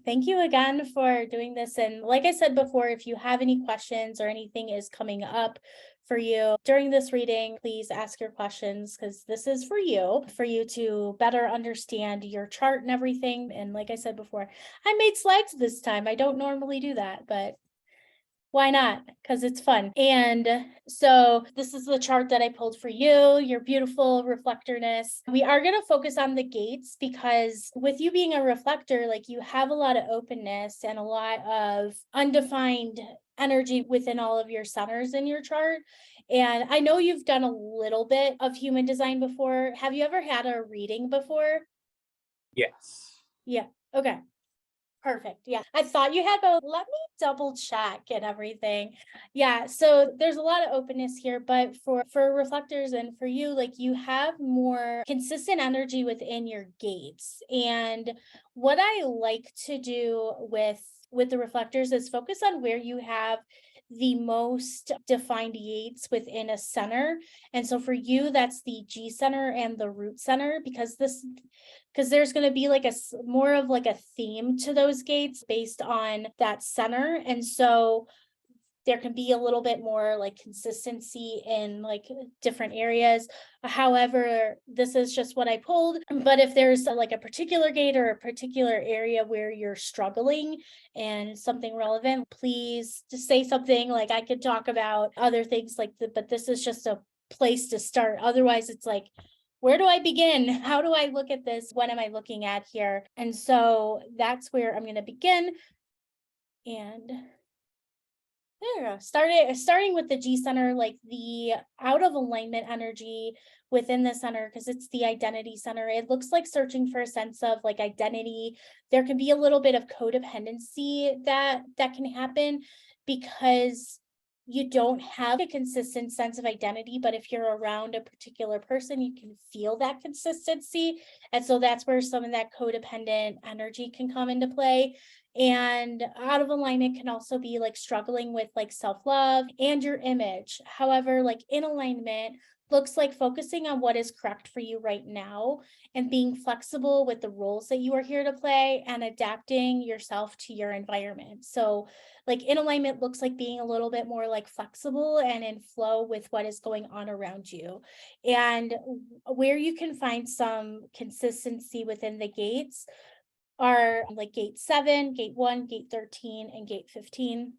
Thank you again for doing this. And like I said before, if you have any questions or anything is coming up for you during this reading, please ask your questions because this is for you to better understand your chart and everything. And like I said before, I made slides this time. I don't normally do that, but why not? Because it's fun. And so this is the chart that I pulled for you, your beautiful reflectorness. We are going to focus on the gates because with you being a reflector, like you have a lot of openness and a lot of undefined energy within all of your centers in your chart. And I know you've done a little bit of human design before. Have you ever had a reading before? Yes. Yeah. Okay. Perfect. Yeah. I thought you had, but let me double check and everything. Yeah. So there's a lot of openness here, but for reflectors and for you, like you have more consistent energy within your gates. And what I like to do with the reflectors is focus on where you have the most defined gates within a center. And so for you, that's the G center and the root center, because there's going to be like more of like a theme to those gates based on that center. And so there can be a little bit more like consistency in like different areas. However, this is just what I pulled. But if there's like a particular gate or a particular area where you're struggling and something relevant, please just say something. Like I could talk about other things but this is just a place to start. Otherwise, it's like, where do I begin? How do I look at this? What am I looking at here? And so that's where I'm going to begin. And there we go. Starting with the G center, like the out of alignment energy within the center, because it's the identity center. It looks like searching for a sense of like identity. There can be a little bit of codependency that can happen because you don't have a consistent sense of identity, but if you're around a particular person, you can feel that consistency. And so that's where some of that codependent energy can come into play. And out of alignment can also be like struggling with like self-love and your image. However, like in alignment looks like focusing on what is correct for you right now and being flexible with the roles that you are here to play and adapting yourself to your environment. So like in alignment looks like being a little bit more like flexible and in flow with what is going on around you. And where you can find some consistency within the gates are like gate 7, gate 1, gate 13, and gate 15.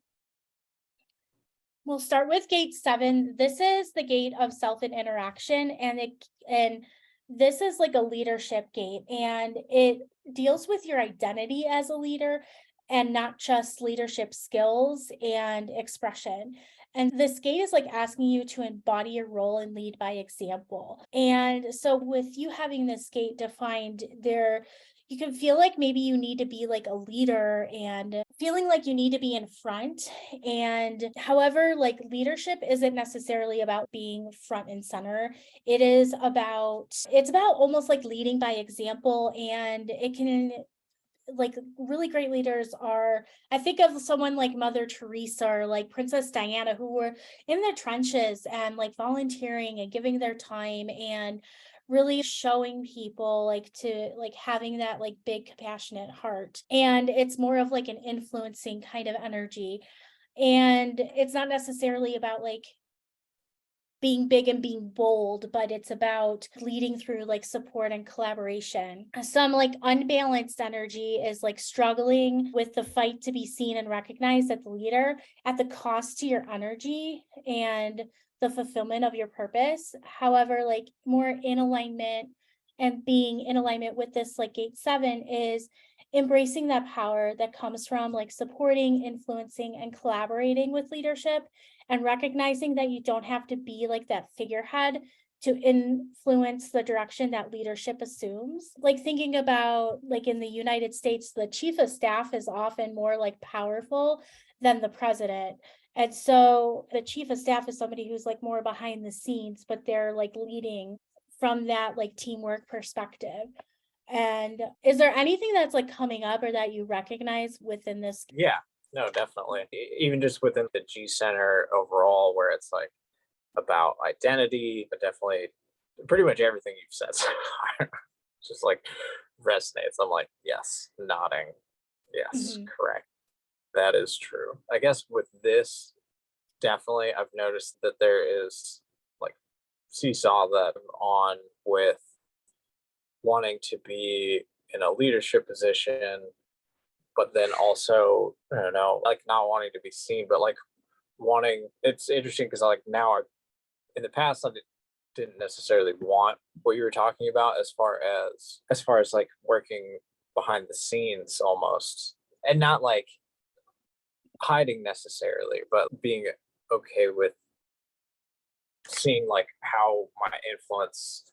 We'll start with gate 7. This is the gate of self and interaction, and this is like a leadership gate, and it deals with your identity as a leader and not just leadership skills and expression. And this gate is like asking you to embody your role and lead by example. And so with you having this gate defined, you can feel like maybe you need to be like a leader and feeling like you need to be in front. And however, like leadership isn't necessarily about being front and center. It's about almost like leading by example. And it can like really great leaders are, I think of someone like Mother Teresa or like Princess Diana, who were in the trenches and like volunteering and giving their time and really showing people like to like having that like big compassionate heart. And it's more of like an influencing kind of energy. And it's not necessarily about like being big and being bold, but it's about leading through like support and collaboration. Some like unbalanced energy is like struggling with the fight to be seen and recognized as the leader at the cost to your energy and the fulfillment of your purpose. However, like more in alignment and being in alignment with this like gate 7 is embracing that power that comes from like supporting, influencing, and collaborating with leadership and recognizing that you don't have to be like that figurehead to influence the direction that leadership assumes. Like thinking about like in the United States, the chief of staff is often more like powerful than the president. And so the chief of staff is somebody who's like more behind the scenes, but they're like leading from that like teamwork perspective. And is there anything that's like coming up or that you recognize within this? Yeah. No, definitely. Even just within the G center overall, where it's like about identity, but definitely pretty much everything you've said so far just like resonates. I'm like, yes, nodding Yes, Mhm. correct. That is true. I guess with this, definitely, I've noticed that there is like seesaw that I'm on with wanting to be in a leadership position, but then also, I don't know, like not wanting to be seen, but like wanting. It's interesting because like now, in the past, didn't necessarily want what you were talking about as far as like working behind the scenes almost, and not like hiding necessarily, but being okay with seeing like how my influence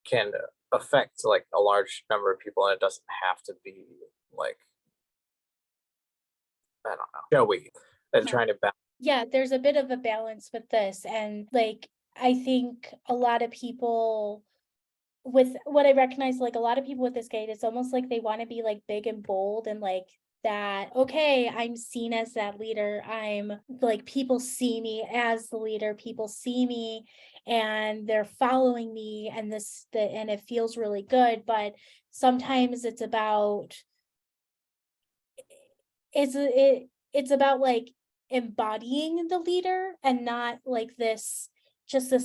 can affect like a large number of people, and it doesn't have to be like, I don't know, showy, and Yeah. trying to balance. Yeah, there's a bit of a balance with this, and, like, I think a lot of people with what I recognize, like, a lot of people with this gate, it's almost like they wanna be, like, big and bold and, like, that, "Okay, I'm seen as that leader, I'm" like, people see me as the leader, people see me, and they're following me, and and it feels really good, but sometimes it's about, like, embodying the leader and not, like, this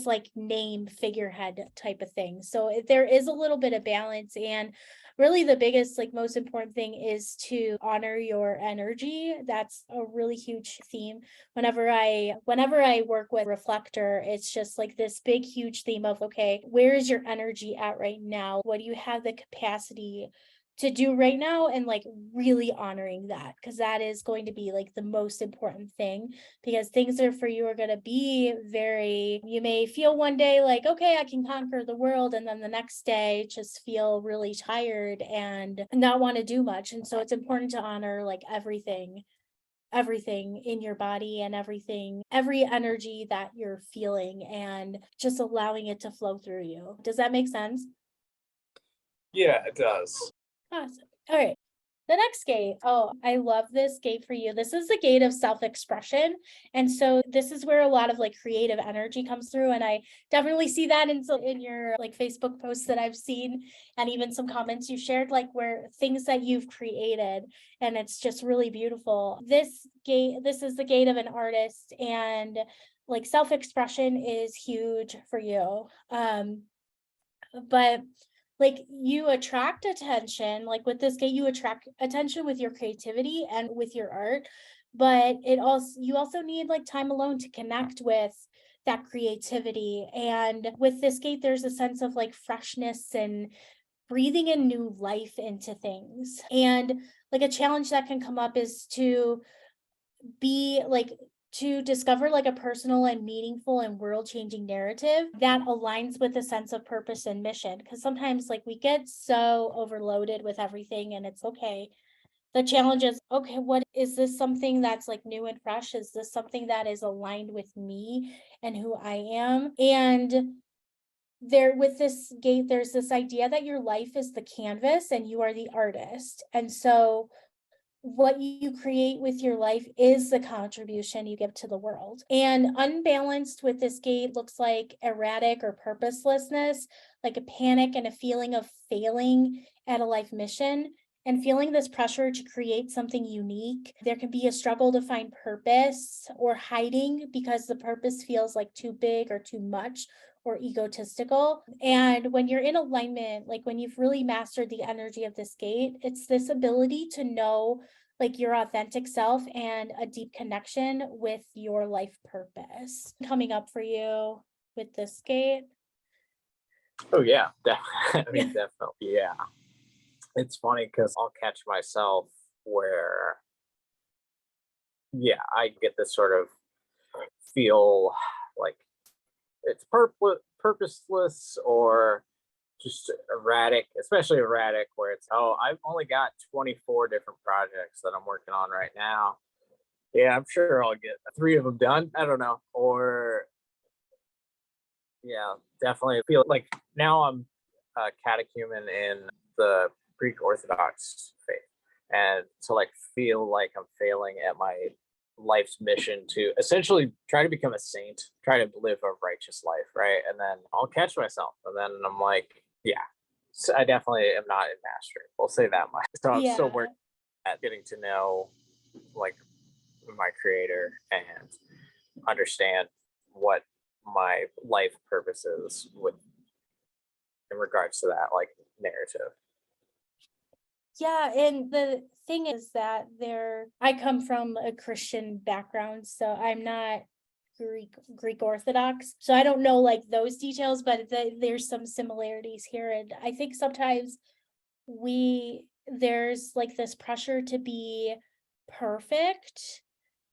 like, name figurehead type of thing. So, there is a little bit of balance, and really the biggest, like, most important thing is to honor your energy. That's a really huge theme. Whenever I work with Reflector, it's just, like, this big, huge theme of, "Okay, where is your energy at right now? What do you have the capacity to do right now?" And like really honoring that, because that is going to be like the most important thing, because things are for you are going to be very, you may feel one day like, okay, I can conquer the world, and then the next day just feel really tired and not want to do much. And so it's important to honor like everything in your body and every energy that you're feeling, and just allowing it to flow through you. Does that make sense? Yeah, it does. Awesome. All right. The next gate. Oh, I love this gate for you. This is the gate of self-expression. And so this is where a lot of like creative energy comes through. And I definitely see that in your like Facebook posts that I've seen, and even some comments you shared, like where things that you've created. And it's just really beautiful. This is the gate of an artist, and like self-expression is huge for you. But like you attract attention, like with this gate, you attract attention with your creativity and with your art, but you also need like time alone to connect with that creativity. And with this gate, there's a sense of like freshness and breathing in new life into things. And like a challenge that can come up is be like to discover like a personal and meaningful and world changing narrative that aligns with a sense of purpose and mission, because sometimes like we get so overloaded with everything, and it's okay. The challenge is, okay, what is this, something that's like new and fresh? Is this something that is aligned with me and who I am? And there, with this gate, there's this idea that your life is the canvas and you are the artist, and so what you create with your life is the contribution you give to the world. And unbalanced with this gate looks like erratic or purposelessness, like a panic and a feeling of failing at a life mission, and feeling this pressure to create something unique. There can be a struggle to find purpose, or hiding because the purpose feels like too big or too much or egotistical. And when you're in alignment, like when you've really mastered the energy of this gate, it's this ability to know like your authentic self and a deep connection with your life purpose coming up for you with this gate. Oh yeah, definitely. I mean, Yeah. definitely. Yeah, it's funny because I'll catch myself where, yeah, I get this sort of feel like it's purposeless, or just erratic, especially erratic, where it's, oh, I've only got 24 different projects that I'm working on right now. Yeah, I'm sure I'll get three of them done. I don't know. Or, yeah, definitely feel like now I'm a catechumen in the Greek Orthodox faith. And to like feel like I'm failing at my life's mission to essentially try to become a saint, try to live a righteous life, right? And then I'll catch myself. And then I'm like, yeah, so I definitely am not in mastery. We'll say that much. So I'm still Yeah. working. at getting to know like my creator and understand what my life purpose is with in regards to that like narrative. Yeah, and the thing is that I come from a Christian background, so I'm not Greek Orthodox. So I don't know like those details, but there's some similarities here. And I think sometimes there's like this pressure to be perfect.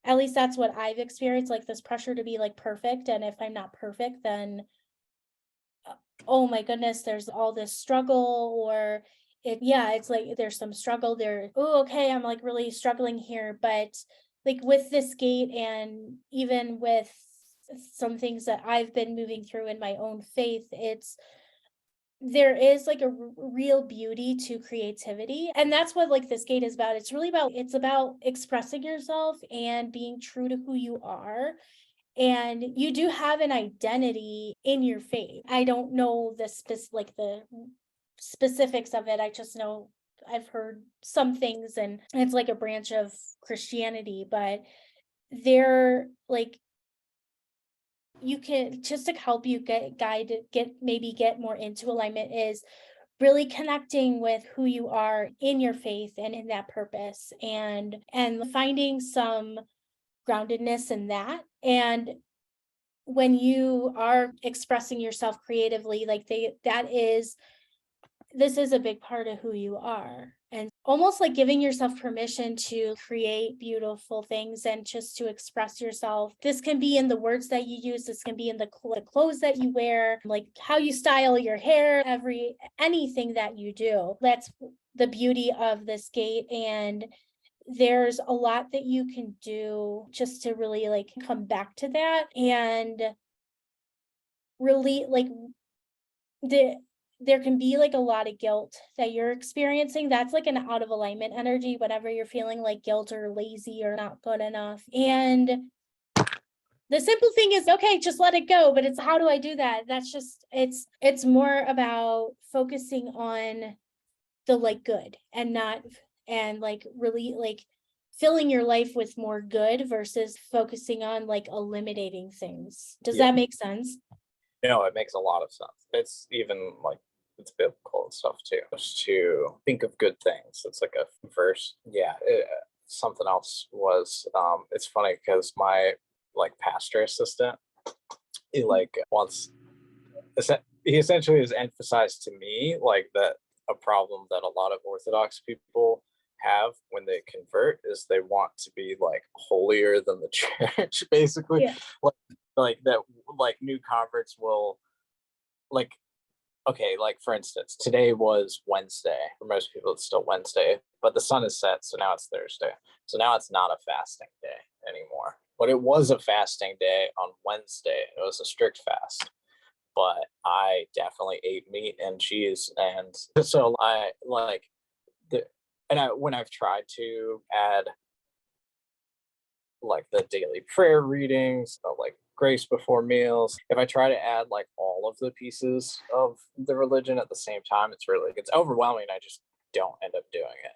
At least that's what I've experienced, like this pressure to be like perfect. And if I'm not perfect, then oh my goodness, there's all this struggle, or it's like there's some struggle there. Oh, okay, I'm like really struggling here. But like with this gate, and even with some things that I've been moving through in my own faith, there is like a real beauty to creativity. And that's what like this gate is about. It's about expressing yourself and being true to who you are, and you do have an identity in your faith. I don't know the specifics of it. I just know I've heard some things, and it's like a branch of Christianity, but they're like you can just to help you get more into alignment is really connecting with who you are in your faith and in that purpose, and finding some groundedness in that. And when you are expressing yourself creatively, like this is a big part of who you are, and almost like giving yourself permission to create beautiful things and just to express yourself. This can be in the words that you use, this can be in the clothes that you wear, like how you style your hair, anything that you do. That's the beauty of this gate. And there's a lot that you can do just to really like come back to that, and really like the there can be like a lot of guilt that you're experiencing. That's like an out of alignment energy whenever you're feeling like guilt or lazy or not good enough. And the simple thing is, okay, just let it go. But it's how do I do that? That's just it's more about focusing on the like good, and not and like really like filling your life with more good versus focusing on like eliminating things. Does Yeah. that make sense? No, it makes a lot of sense. It's even like it's biblical and stuff too. Just to think of good things. It's like a verse. Yeah. Something else was. It's funny because my like pastor assistant, he like once he essentially has emphasized to me like that a problem that a lot of Orthodox people have when they convert is they want to be like holier than the church, basically. Yeah. Like that, like new converts will like okay, like for instance, today was Wednesday. For most people, it's still Wednesday, but the sun is set, so now it's Thursday. So now it's not a fasting day anymore. But it was a fasting day on Wednesday. It was a strict fast. But I definitely ate meat and cheese, and so I like the and I when I've tried to add like the daily prayer readings, like grace before meals. If I try to add like all of the pieces of the religion at the same time, it's overwhelming. I just don't end up doing it.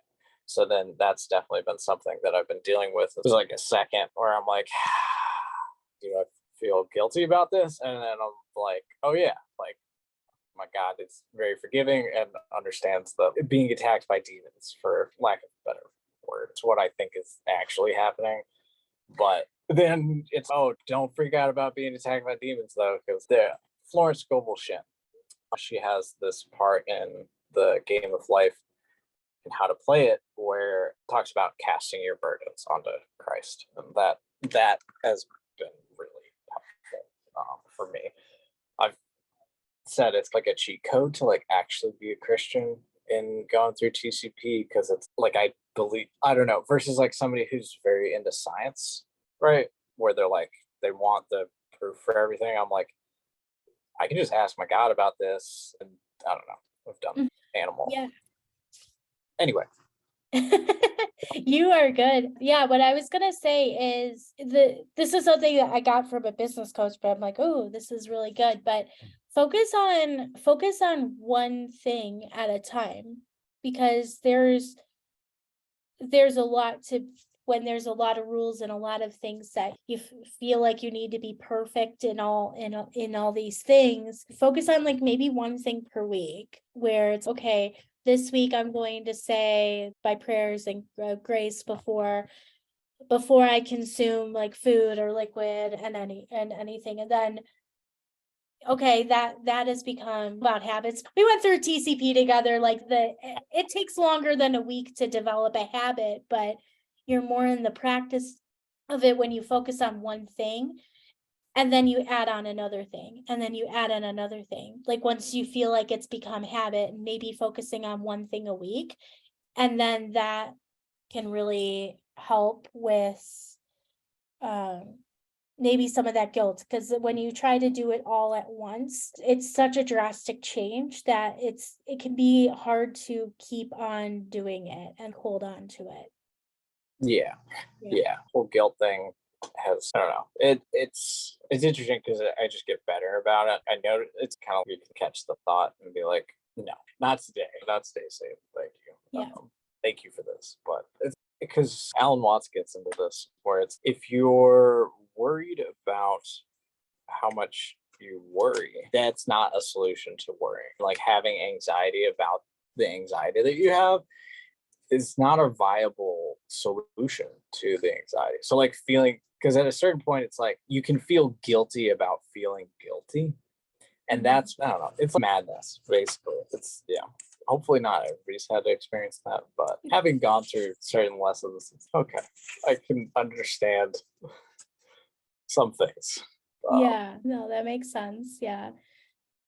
So then that's definitely been something that I've been dealing with. There's like a second where I'm like, do I feel guilty about this? And then I'm like, oh yeah, like my God is very forgiving and understands the being attacked by demons, for lack of a better word. It's what I think is actually happening. But then it's don't freak out about being attacked by demons though, because the Florence Scovel Shin, she has this part in the Game of Life and how to play it where it talks about casting your burdens onto Christ, and that has been really helpful for me. I've said it's like a cheat code to like actually be a Christian in going through TCP, because it's like I don't know, versus like somebody who's very into science, right? Where they're like they want the proof for everything. I'm like, I can just ask my God about this, and I don't know. I've done animal. Yeah. Anyway, You are good. Yeah, what I was gonna say is this is something that I got from a business coach, but I'm like, oh, this is really good. But focus on one thing at a time, because there's a lot to when there's a lot of rules and a lot of things that you feel like you need to be perfect in all these things, focus on like maybe one thing per week where it's okay, this week I'm going to say my prayers and grace before I consume like food or liquid and anything. And then okay, that has become about habits. We went through TCP together, like it takes longer than a week to develop a habit, but you're more in the practice of it when you focus on one thing and then you add on another thing and then you add on another thing. Like once you feel like it's become habit, maybe focusing on one thing a week, and then that can really help with um maybe some of that guilt, because when you try to do it all at once, it's such a drastic change that it can be hard to keep on doing it and hold on to it. Yeah, Yeah. yeah. Whole guilt thing has, I don't know. It's interesting because I just get better about it. I know it's kind of, you can catch the thought and be like, no, not today, not today, Sam. Thank you. Yeah. Thank you for this. But it's because Alan Watts gets into this where it's, if you're worried about how much you worry, that's not a solution to worrying. Like having anxiety about the anxiety that you have is not a viable solution to the anxiety. So like feeling, because at a certain point it's like you can feel guilty about feeling guilty. And that's, I don't know, it's madness, basically. It's, yeah. Hopefully not everybody's had to experience that, but having gone through certain lessons, it's okay. I can understand some things. Yeah, no, that makes sense. Yeah.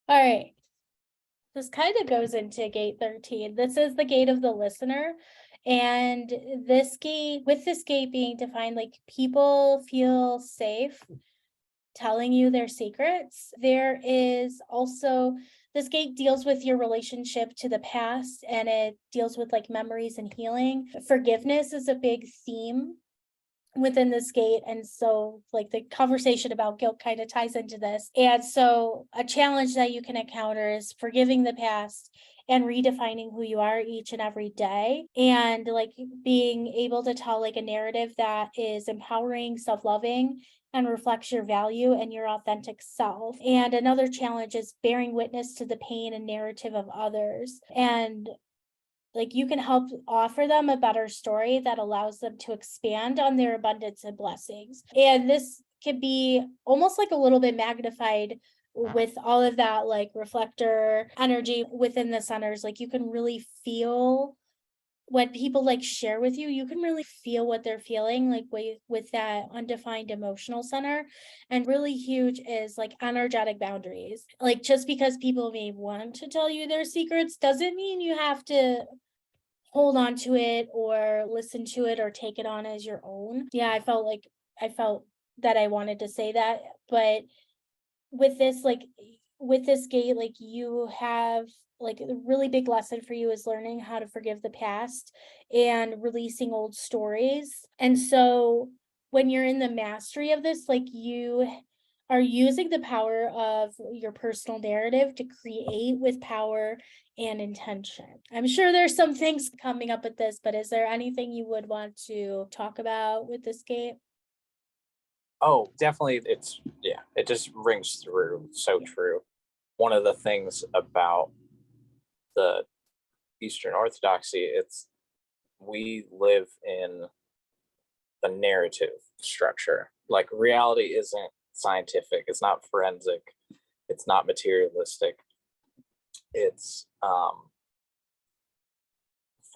All right. This kind of goes into gate 13. This is the gate of the listener. And with this gate being defined, like people feel safe telling you their secrets. There is also, this gate deals with your relationship to the past, and it deals with like memories and healing. Forgiveness is a big theme within this gate, and so like the conversation about guilt kind of ties into this. And so a challenge that you can encounter is forgiving the past and redefining who you are each and every day, and like being able to tell like a narrative that is empowering, self-loving, and reflects your value and your authentic self. And another challenge is bearing witness to the pain and narrative of others, and like you can help offer them a better story that allows them to expand on their abundance and blessings. And this could be almost like a little bit magnified with all of that like reflector energy within the centers. Like you can really feel when people like share with you, you can really feel what they're feeling, like with that undefined emotional center. And really huge is like energetic boundaries. Like just because people may want to tell you their secrets doesn't mean you have to hold on to it or listen to it or take it on as your own. Yeah, I felt that I wanted to say that, but with this like with this gate, like you have like a really big lesson for you is learning how to forgive the past and releasing old stories. And so when you're in the mastery of this, like you are using the power of your personal narrative to create with power and intention. I'm sure there's some things coming up with this, but is there anything you would want to talk about with this gate? Oh, definitely. It's, yeah, it just rings through. So Yeah. true. One of the things about the Eastern Orthodoxy, it's, we live in the narrative structure. Like reality isn't scientific, it's not forensic, it's not materialistic. It's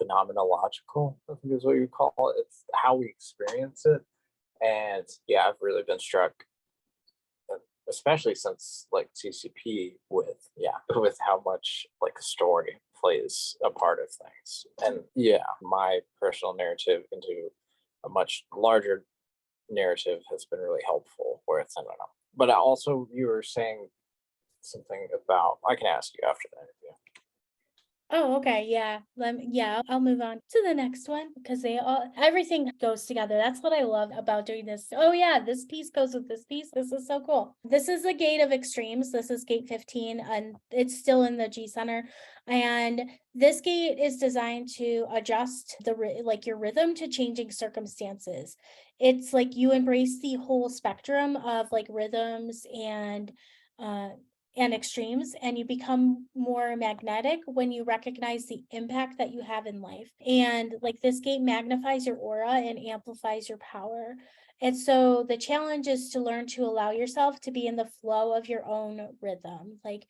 phenomenological, I think is what you call it. It's how we experience it. And yeah, I've really been struck, especially since like TCP, with, yeah, with how much like a story plays a part of things. And yeah, my personal narrative into a much larger narrative has been really helpful, where it's, I don't know. But also you were saying something about, I can ask you after the interview. Oh, okay. Yeah. Yeah, I'll move on to the next one because everything goes together. That's what I love about doing this. Oh, yeah, this piece goes with this piece. This is so cool. This is the gate of extremes. This is gate 15, and it's still in the G center. And this gate is designed to adjust like your rhythm to changing circumstances. It's like you embrace the whole spectrum of like rhythms uh and extremes, and you become more magnetic when you recognize the impact that you have in life. And like this gate magnifies your aura and amplifies your power. And so the challenge is to learn to allow yourself to be in the flow of your own rhythm, like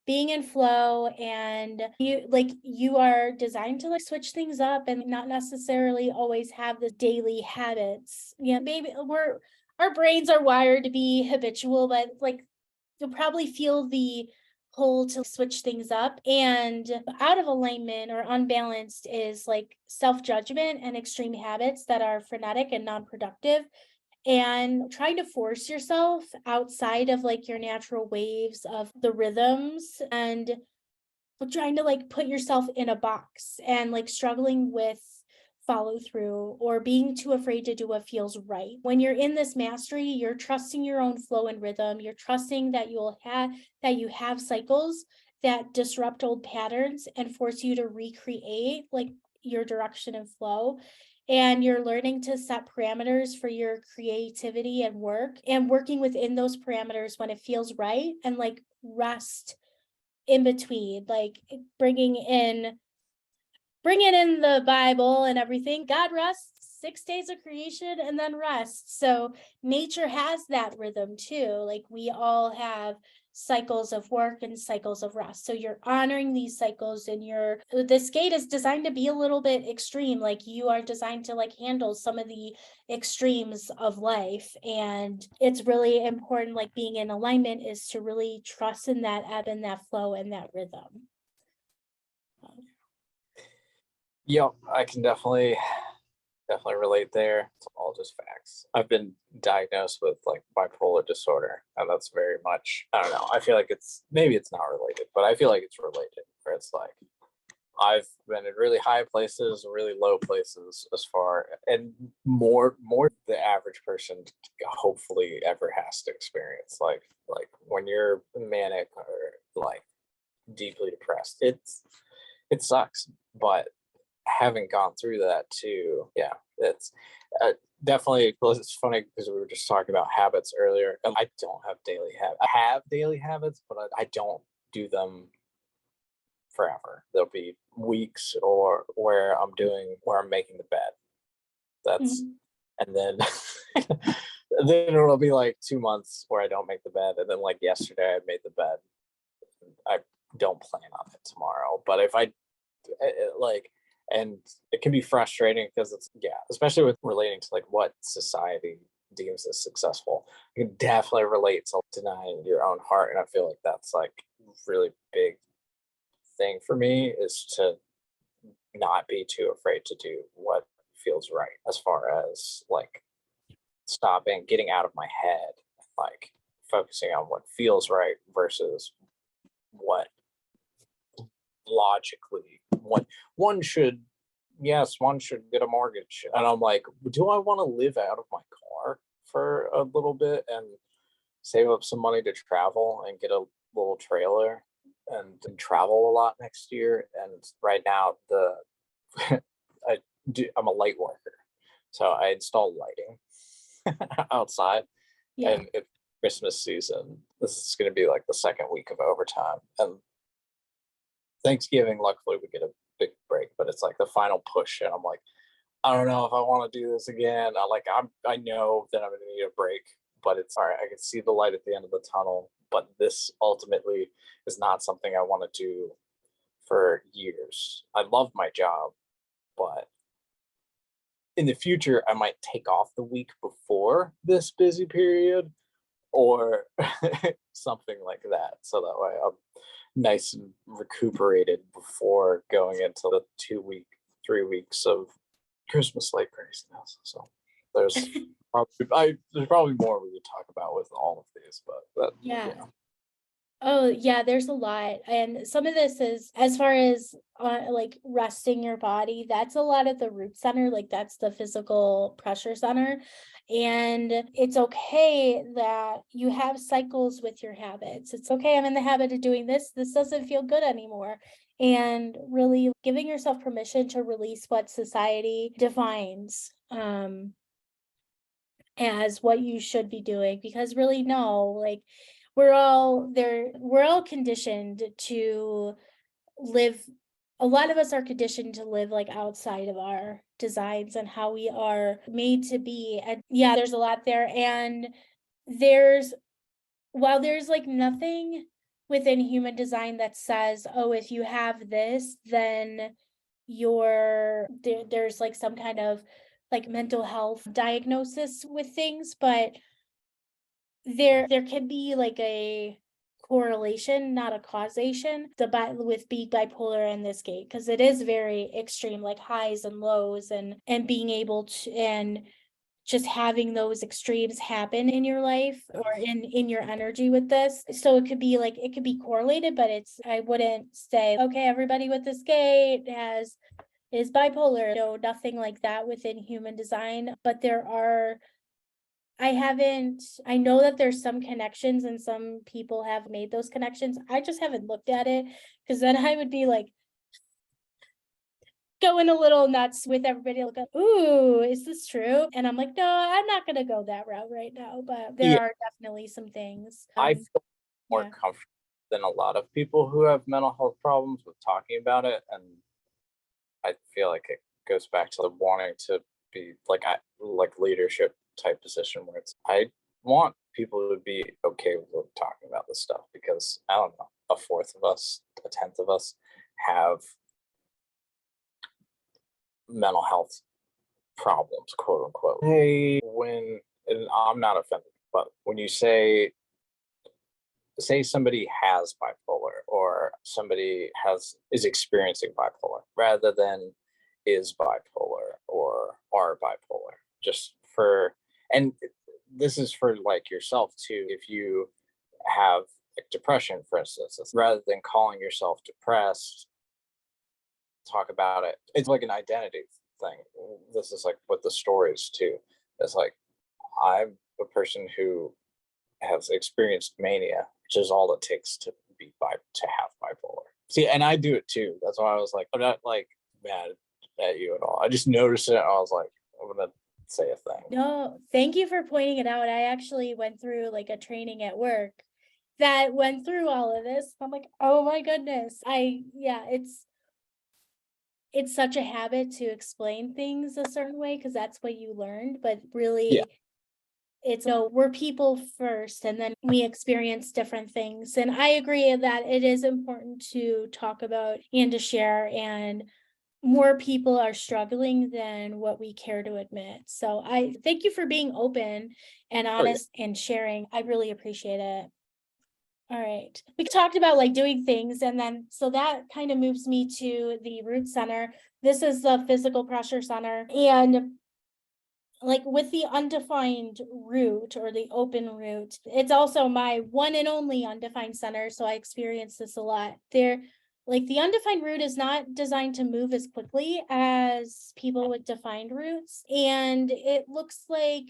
being in flow. And you are designed to like switch things up and not necessarily always have the daily habits. Yeah, maybe our brains are wired to be habitual, but like you'll probably feel the pull to switch things up. And out of alignment or unbalanced is like self judgment and extreme habits that are frenetic and non productive. And trying to force yourself outside of like your natural waves of the rhythms, and but trying to like put yourself in a box and like struggling with follow through or being too afraid to do what feels right. When you're in this mastery, you're trusting your own flow and rhythm. You're trusting that you have cycles that disrupt old patterns and force you to recreate like your direction and flow. And you're learning to set parameters for your creativity and work, and working within those parameters when it feels right, and like rest in between, like bringing in the Bible and everything. God rests 6 days of creation and then rests. So nature has that rhythm too. Like we all have cycles of work and cycles of rest. So you're honoring these cycles, and this gate is designed to be a little bit extreme. Like you are designed to like handle some of the extremes of life. And it's really important, like being in alignment is to really trust in that ebb and that flow and that rhythm. Yep, I can definitely relate there. It's all just facts. I've been diagnosed with like bipolar disorder, and that's very much, I don't know. I feel like maybe it's not related, but I feel like it's related. Where it's like I've been in really high places, really low places, as far and more the average person hopefully ever has to experience. Like when you're manic or like deeply depressed, it sucks, but having gone through that too, yeah, it's definitely. Well, it's funny because we were just talking about habits earlier. And I don't have daily habits. I have daily habits, but I don't do them forever. There'll be weeks or where I'm making the bed. That's Mhm. and then then it'll be like 2 months where I don't make the bed, and then like yesterday I made the bed. I don't plan on it tomorrow, but if I like, and it can be frustrating because it's, yeah, especially with relating to like what society deems as successful. You can definitely relate to denying your own heart, and I feel like that's like really big thing for me is to not be too afraid to do what feels right, as far as like stopping, getting out of my head, like focusing on what feels right versus what logically one should, yes, one should get a mortgage. And I'm like, do I want to live out of my car for a little bit and save up some money to travel and get a little trailer and travel a lot next year? And right now the I'm a light worker, so I install lighting outside. Yeah. And it's Christmas season. This is going to be like the second week of overtime, and Thanksgiving, luckily, we get a big break, but it's like the final push, and I'm like, I don't know if I want to do this again. I know that I'm gonna need a break, but it's all right. I can see the light at the end of the tunnel, but this ultimately is not something I want to do for years. I love my job, but in the future, I might take off the week before this busy period or something like that. So that way I'm nice and recuperated before going into the 2 week, 3 weeks of Christmas light craziness. So there's there's probably more we could talk about with all of these, but that, Yeah. yeah. Oh, yeah, there's a lot. And some of this is as far as like resting your body, that's a lot of the root center, like that's the physical pressure center. And it's okay that you have cycles with your habits. It's okay, I'm in the habit of doing this. This doesn't feel good anymore. And really giving yourself permission to release what society defines. As what you should be doing, because really no, like we're all conditioned to live, a lot of us are conditioned to live like outside of our designs and how we are made to be. And yeah, there's a lot there. And there's, while there's like nothing within human design that says, oh, if you have this, then there's like some kind of like mental health diagnosis with things, but there can be like a correlation, not a causation, with being bipolar in this case, because it is very extreme, like highs and lows, and being able to, and just having those extremes happen in your life or in your energy with this. So it could be like, it could be correlated, but it's, I wouldn't say, okay, everybody with this gate is bipolar. No, nothing like that within human design. But there are, I know that there's some connections and some people have made those connections. I just haven't looked at it, because then I would be like going a little nuts with everybody. Look at, ooh, is this true? And I'm like, no, I'm not gonna go that route right now. But there Yeah, are definitely some things. I feel more Yeah. comfortable than a lot of people who have mental health problems with talking about it, and I feel like it goes back to the wanting to be like leadership type position where it's I want people to be okay with talking about this stuff because I don't know, a fourth of us, a tenth of us have mental health problems, quote unquote. Hey, when and I'm not offended, but when you say somebody has bipolar or somebody has is experiencing bipolar rather than is bipolar or are bipolar, just for, and this is for like yourself too, if you have like depression for instance, rather than calling yourself depressed, talk about it, it's like an identity thing. This is like with the stories too, it's like I'm a person who has experienced mania, which is all it takes to to have bipolar. See, and I do it too. That's why I was like, I'm not like mad at you at all. I just noticed it. And I was like, I'm gonna say a thing. No, thank you for pointing it out. I actually went through like a training at work that went through all of this. I'm like, oh my goodness. Yeah, it's such a habit to explain things a certain way because that's what you learned, but Yeah, really it's no, we're people first and then we experience different things. And I agree that it is important to talk about and to share, and more people are struggling than what we care to admit. So I thank you for being open and oh yeah, honest and sharing. I really appreciate it. All right. We talked about like doing things, and then so that kind of moves me to the root center. This is the physical pressure center. And like with the undefined root or the open root, it's also my one and only undefined center. So I experience this a lot. Like the undefined root is not designed to move as quickly as people with defined roots. And it looks like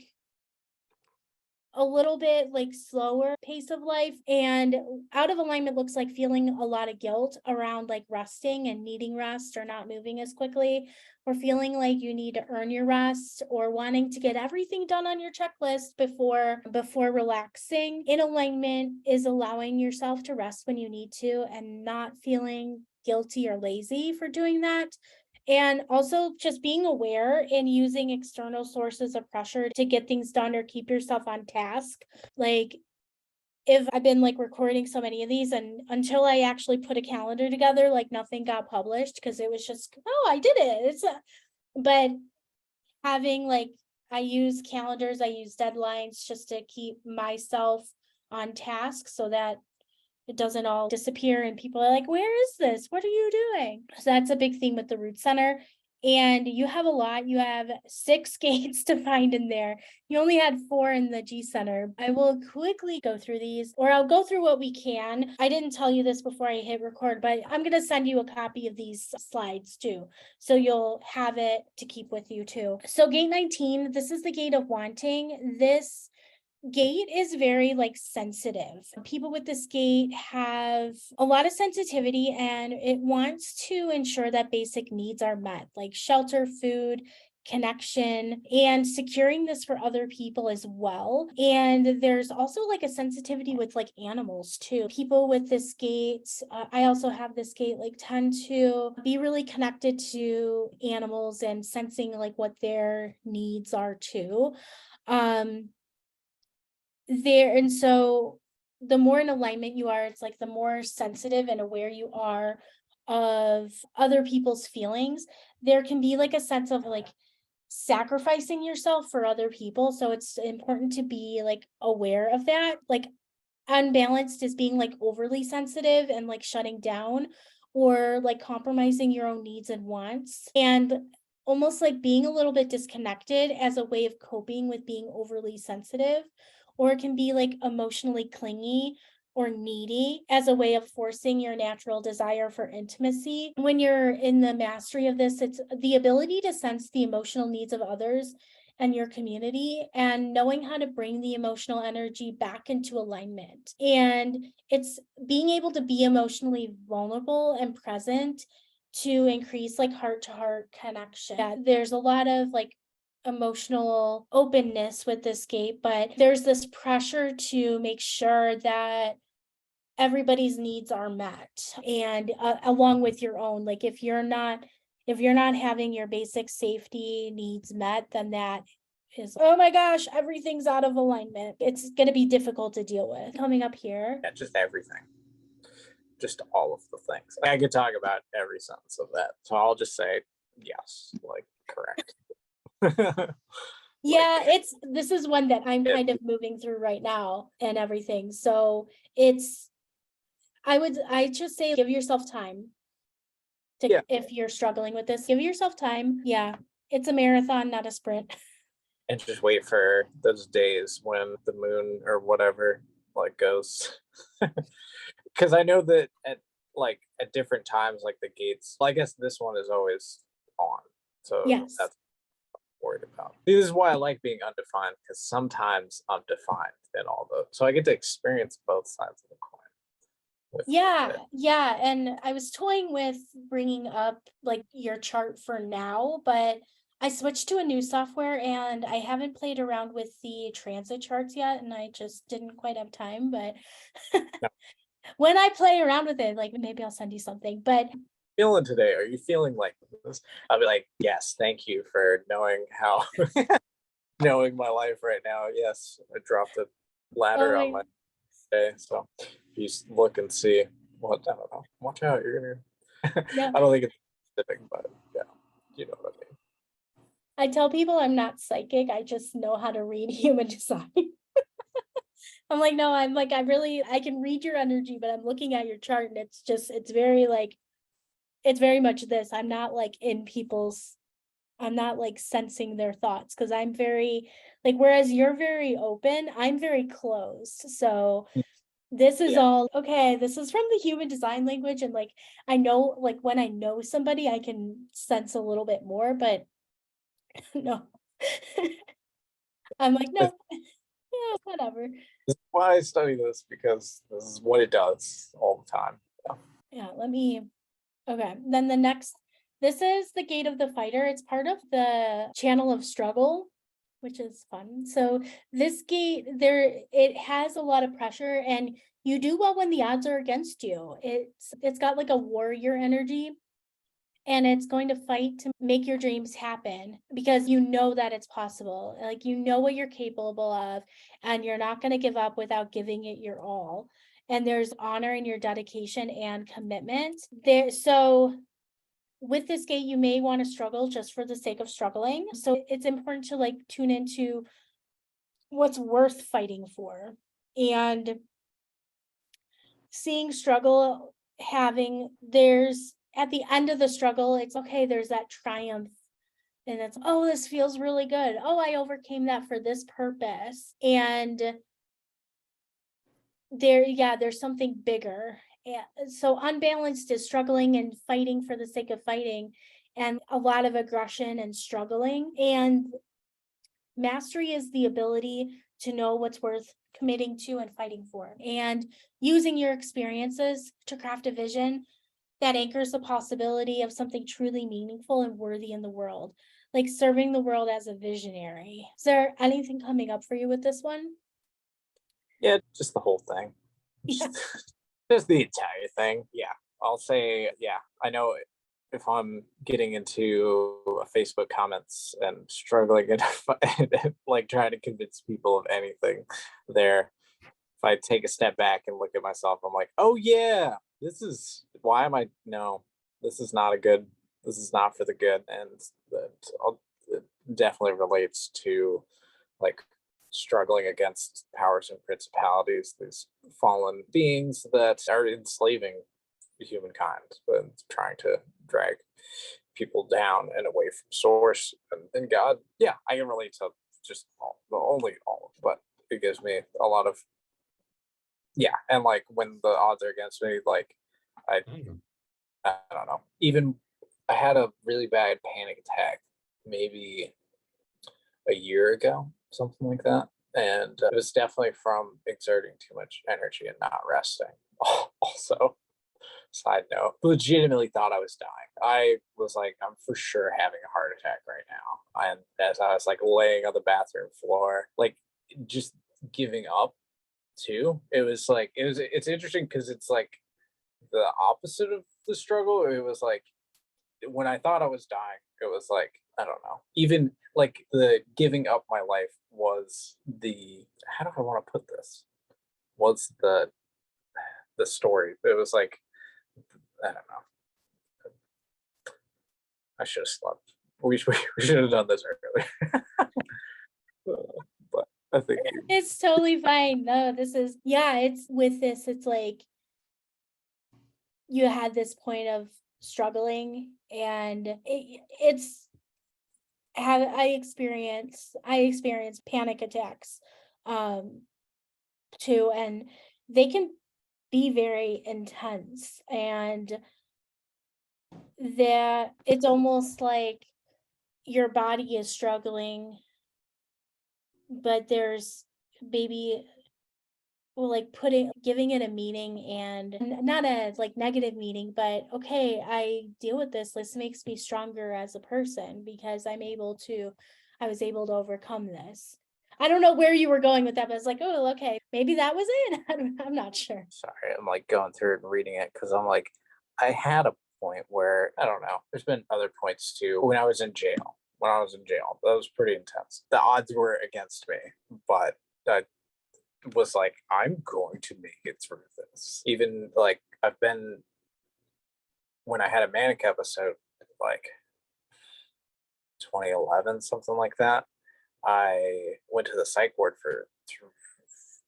a little bit like slower pace of life, and out of alignment looks like feeling a lot of guilt around like resting and needing rest or not moving as quickly, or feeling like you need to earn your rest, or wanting to get everything done on your checklist before relaxing. In alignment is allowing yourself to rest when you need to and not feeling guilty or lazy for doing that. And also just being aware and using external sources of pressure to get things done or keep yourself on task. Like if I've been like recording so many of these, and until I actually put a calendar together, like nothing got published because it was just, oh, I did it. But having like, I use calendars, I use deadlines just to keep myself on task so that it doesn't all disappear and people are like, where is this? What are you doing? So that's a big thing with the root center. And you have a lot. You have 6 gates to find in there. You only had 4 in the G Center. I will quickly go through these, or I'll go through what we can. I didn't tell you this before I hit record, but I'm going to send you a copy of these slides too. So you'll have it to keep with you too. So gate 19, this is the gate of wanting. This gate is very like sensitive. People with this gate have a lot of sensitivity, and it wants to ensure that basic needs are met, like shelter, food, connection, and securing this for other people as well. And there's also like a sensitivity with like animals too. People with this gate, I also have this gate, like tend to be really connected to animals and sensing like what their needs are too. And so the more in alignment you are, it's like the more sensitive and aware you are of other people's feelings. There can be like a sense of like sacrificing yourself for other people, so it's important to be like aware of that. Like unbalanced is being like overly sensitive and like shutting down, or like compromising your own needs and wants, and almost like being a little bit disconnected as a way of coping with being overly sensitive. Or it can be like emotionally clingy or needy as a way of forcing your natural desire for intimacy. When you're in the mastery of this, it's the ability to sense the emotional needs of others and your community, and knowing how to bring the emotional energy back into alignment. And it's being able to be emotionally vulnerable and present to increase like heart to heart connection. Yeah, there's a lot of like emotional openness with this gate, but there's this pressure to make sure that everybody's needs are met, and along with your own. Like if you're not having your basic safety needs met, then that is, oh my gosh, everything's out of alignment. It's going to be difficult to deal with. Coming up here. Yeah, just everything. Just all of the things. I could talk about every sentence of that. So I'll just say yes, like correct. Yeah, this is one that I'm kind of moving through right now and everything. So it's I just say give yourself time to, Yeah. if you're struggling with this, give yourself time. Yeah. It's a marathon, not a sprint. And just wait for those days when the moon or whatever like goes. Because I know that at different times, like the gates, well, I guess this one is always on. So Yes. that's worried about. This is why I like being undefined, because sometimes I'm defined in all those. So I get to experience both sides of the coin. Yeah, yeah. And I was toying with bringing up like your chart for now, but I switched to a new software and I haven't played around with the transit charts yet, and I just didn't quite have time. But No. when I play around with it, like maybe I'll send you something. But Feeling today? Are you feeling like this? I'll be like, yes, thank you for knowing how knowing my life right now. Yes, I dropped a oh ladder on my, my day. So if you look and see what, I don't know. Watch out, you're gonna yeah. I don't think it's specific, but yeah, you know what I mean. I tell people I'm not psychic. I just know how to read human design. I'm like, no, I can read your energy, but I'm looking at your chart and it's very like, it's very much this. I'm not like sensing their thoughts, because I'm very like, whereas you're very open, I'm very closed. So this is Yeah. all okay. This is from the human design language. And like, I know, like when I know somebody, I can sense a little bit more, but no, I'm like, no, yeah, whatever. This is why I study this, because this is what it does all the time. Yeah. Yeah, okay. Then this is the gate of the fighter. It's part of the channel of struggle, which is fun. So this gate, it has a lot of pressure, and you do well when the odds are against you. It's got like a warrior energy, and it's going to fight to make your dreams happen, because you know that it's possible. Like you know what you're capable of, and you're not going to give up without giving it your all. And there's honor in your dedication and commitment there. So with this gate, you may want to struggle just for the sake of struggling. So it's important to like tune into what's worth fighting for, and seeing struggle, having there's at the end of the struggle, it's okay, there's that triumph. And it's, oh, this feels really good. Oh, I overcame that for this purpose. And there's something bigger. And so unbalanced is struggling and fighting for the sake of fighting, and a lot of aggression and struggling. And mastery is the ability to know what's worth committing to and fighting for, and using your experiences to craft a vision that anchors the possibility of something truly meaningful and worthy in the world, like serving the world as a visionary. Is there anything coming up for you with this one? Yeah, just the whole thing. Yeah. Just, just the entire thing. Yeah. I'll say, yeah, I know if I'm getting into Facebook comments and struggling and like trying to convince people of anything there, if I take a step back and look at myself, I'm like, oh yeah, this is why am I no, this is not a good, this is not for the good. And that it definitely relates to like struggling against powers and principalities, these fallen beings that are enslaving humankind and trying to drag people down and away from source and God. Yeah, I can relate to just only all, but it gives me a lot of, yeah. And like when the odds are against me, like I I don't know. Even I had a really bad panic attack maybe a year ago, something like that. And it was definitely from exerting too much energy and not resting. Also, side note, legitimately thought I was dying. I was like, I'm for sure having a heart attack right now. And as I was like laying on the bathroom floor, like just giving up too. It was like, it's interesting because it's like the opposite of the struggle. It was like when I thought I was dying, it was like, I don't know. Even like the giving up my life was the, how do I want to put this? Was the story. It was like, I don't know. I should have slept. We should have done this earlier. But I think It's totally fine. No, this is, yeah, it's with this, it's like you had this point of struggling, and it's have I experience panic attacks um too, and they can be very intense, and that it's almost like your body is struggling, but there's maybe, well, like giving it a meaning, and not a like negative meaning, but okay, I deal with this makes me stronger as a person because I was able to overcome this. I don't know where you were going with that, but it's like, oh, okay, maybe that was it. I'm not sure. sorry, I'm like going through it and reading it because I'm like, I had a point where I don't know. There's been other points too. When I was in jail, that was pretty intense. The odds were against me, but I was like, I'm going to make it through this. Even like I've been when I had a manic episode, like 2011, something like that. I went to the psych ward for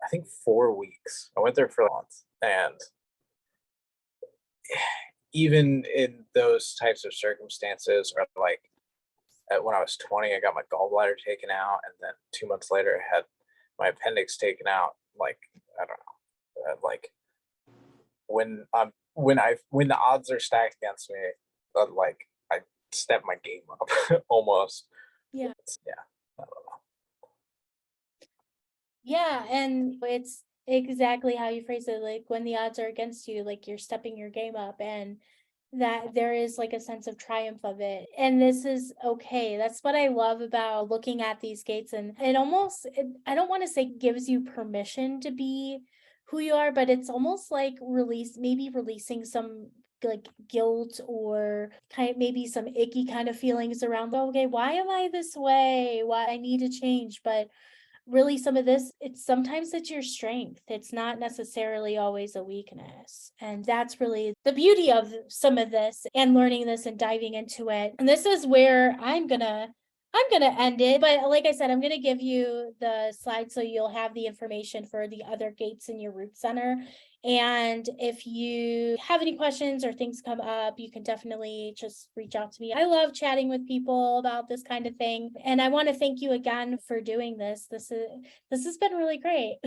I think 4 weeks. I went there for a month, and even in those types of circumstances, or like when I was 20, I got my gallbladder taken out, and then 2 months later, I had my appendix taken out. Like I don't know, like when the odds are stacked against me, like I step my game up almost. Yeah. Yeah, I don't know. Yeah, and it's exactly how you phrase it. Like when the odds are against you, like you're stepping your game up, and that there is like a sense of triumph of it. And this is okay. That's what I love about looking at these gates. And I don't want to say gives you permission to be who you are, but it's almost like maybe releasing some like guilt, or kind of maybe some icky kind of feelings around, okay, why am I this way? Why I need to change. But really some of this, it's your strength, it's not necessarily always a weakness, and that's really the beauty of some of this and learning this and diving into it. And this is where I'm gonna I'm gonna end it, but like I said, I'm gonna give you the slide so you'll have the information for the other gates in your root center. And if you have any questions or things come up, you can definitely just reach out to me. I love chatting with people about this kind of thing. And I want to thank you again for doing this. This has been really great.